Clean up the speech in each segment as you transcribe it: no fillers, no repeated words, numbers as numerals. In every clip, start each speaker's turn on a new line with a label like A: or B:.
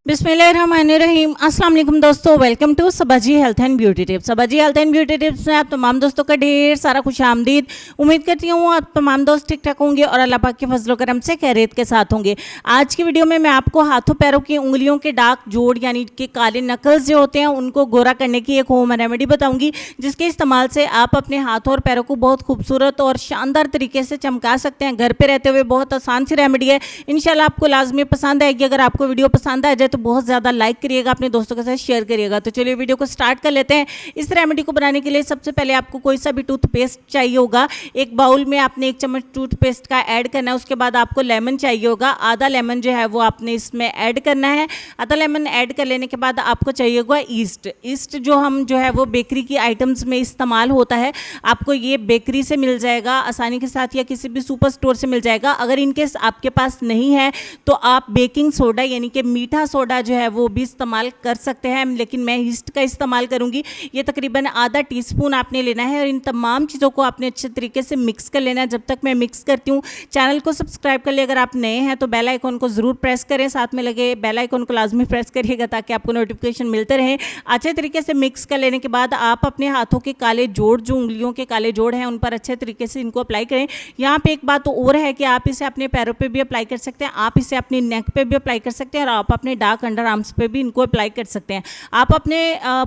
A: बिस्मिल्लाहिर्रहमानिर्रहीम। अस्सलाम वालेकुम दोस्तों, वेलकम टू सबाजी हेल्थ एंड ब्यूटी टिप्स। सबाजी हेल्थ एंड ब्यूटी टिप्स में आप तमाम दोस्तों का ढेर सारा खुशामदीद। उम्मीद करती हूँ आप तमाम दोस्त ठीक ठाक होंगे और अल्लाह पाक के फजल करम से खैरियत के साथ होंगे। आज की वीडियो में मैं आपको हाथों पैरों की उंगलियों के डार्क जोड़ यानी कि काले नकल्स जो होते हैं उनको गोरा करने की एक होम रेमेडी बताऊंगी, जिसके इस्तेमाल से आप अपने हाथों और पैरों को बहुत खूबसूरत और शानदार तरीके से चमका सकते हैं। घर पे रहते हुए बहुत आसान सी रेमेडी है। इंशाल्लाह आपको लाजमी पसंद आएगी। अगर आपको वीडियो पसंद आ जाए तो बहुत ज़्यादा लाइक करिएगा, अपने दोस्तों के साथ शेयर करिएगा। तो चलिए वीडियो को स्टार्ट कर लेते हैं। इस रेमेडी को बनाने के लिए सबसे पहले आपको कोई सा भी टूथपेस्ट चाहिए होगा। एक बाउल में आपने 1 चम्मच टूथपेस्ट का ऐड करना है। उसके बाद आपको लेमन चाहिए होगा। आधा लेमन जो है वो आपने इसमें ऐड करना है। आधा लेमन ऐड कर लेने के बाद आपको चाहिए होगा ईस्ट। ईस्ट जो हम जो है वो बेकरी की आइटम्स में इस्तेमाल होता है। आपको ये बेकरी से मिल जाएगा आसानी के साथ या किसी भी सुपर स्टोर से मिल जाएगा। अगर इनकेस आपके पास नहीं है तो आप बेकिंग सोडा यानी कि मीठा सोडा जो है वो भी इस्तेमाल कर सकते हैं, लेकिन मैं ईस्ट का इस्तेमाल करूंगी। ये तकरीबन आधा टीस्पून आपने लेना है और इन तमाम चीज़ों को आपने अच्छे तरीके से मिक्स कर लेना है। जब तक मैं मिक्स करती हूँ चैनल को सब्सक्राइब कर ले। अगर आप नए हैं तो बेल आइकन को ज़रूर प्रेस करें, साथ में लगे बेल आइकन को लाजमी प्रेस करिएगा ताकि आपको नोटिफिकेशन मिलते रहे। अच्छे तरीके से मिक्स कर लेने के बाद आप अपने हाथों के काले जोड़, जो उंगलियों के काले जोड़ हैं, उन पर अच्छे तरीके से इनको अप्लाई करें। यहाँ पे एक बात तो और है कि आप इसे अपने पैरों पे भी अप्लाई कर सकते हैं, आप इसे अपनी नेक पे भी अप्लाई कर सकते हैं और आप अपने डार्क अंडर आर्म्स पे भी इनको अप्लाई कर सकते हैं। आप अपने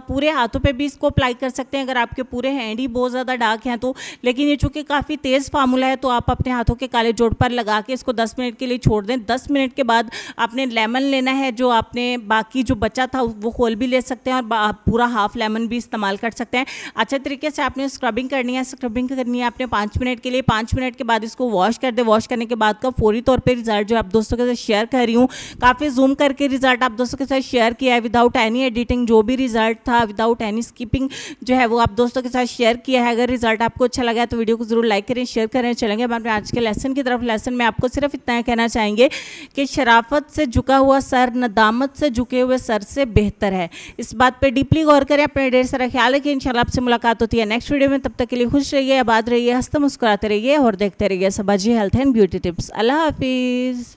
A: पूरे हाथों पे भी इसको अप्लाई कर सकते हैं अगर आपके पूरे हैंड ही बहुत ज़्यादा डार्क हैं तो। लेकिन ये चूँकि काफ़ी तेज़ फार्मूला है तो आप अपने हाथों के काले जोड़ पर लगा के इसको 10 मिनट के लिए छोड़ दें। 10 मिनट के बाद आपने लेमन लेना है, जो आपने बाकी जो बचा था वो खोल भी ले सकते हैं और पूरा हाफ लेमन भी इस्तेमाल कर सकते हैं। अच्छे तरीके से आपने स्क्रबिंग करनी है। स्क्रबिंग करनी है आपने 5 मिनट के लिए। 5 मिनट के बाद इसको वॉश कर दे। वॉश करने के बाद का फौरी तौर पे रिजल्ट जो आप दोस्तों के साथ शेयर कर रही हूँ, काफ़ी जूम करके रिजल्ट आप दोस्तों के साथ शेयर किया है, विदाउट एनी एडिटिंग। जो भी रिजल्ट था विदाउट एनी स्किपिंग जो है वो आप दोस्तों के साथ शेयर किया है। अगर रिजल्ट आपको अच्छा लगा है तो वीडियो को जरूर लाइक करें, शेयर करें। चलेंगे हम अपने आज के लेसन की तरफ। लेसन में आपको सिर्फ इतना कहना चाहेंगे कि शराफत से झुका हुआ सर नदामत से झुके हुए सर से बेहतर है। इस बात पर डीपली गौर करें, अपने ढेर सारा ख्याल रखिए। इंशाल्लाह आपसे मुलाकात होती है नेक्स्ट वीडियो में। तब तक के लिए खुश रहिए, आबाद रहिए, हंसते मुस्कुराते रहिए और देखते रहिए सबाजी हेल्थ एंड ब्यूटी टिप्स। अल्लाह हाफिज़।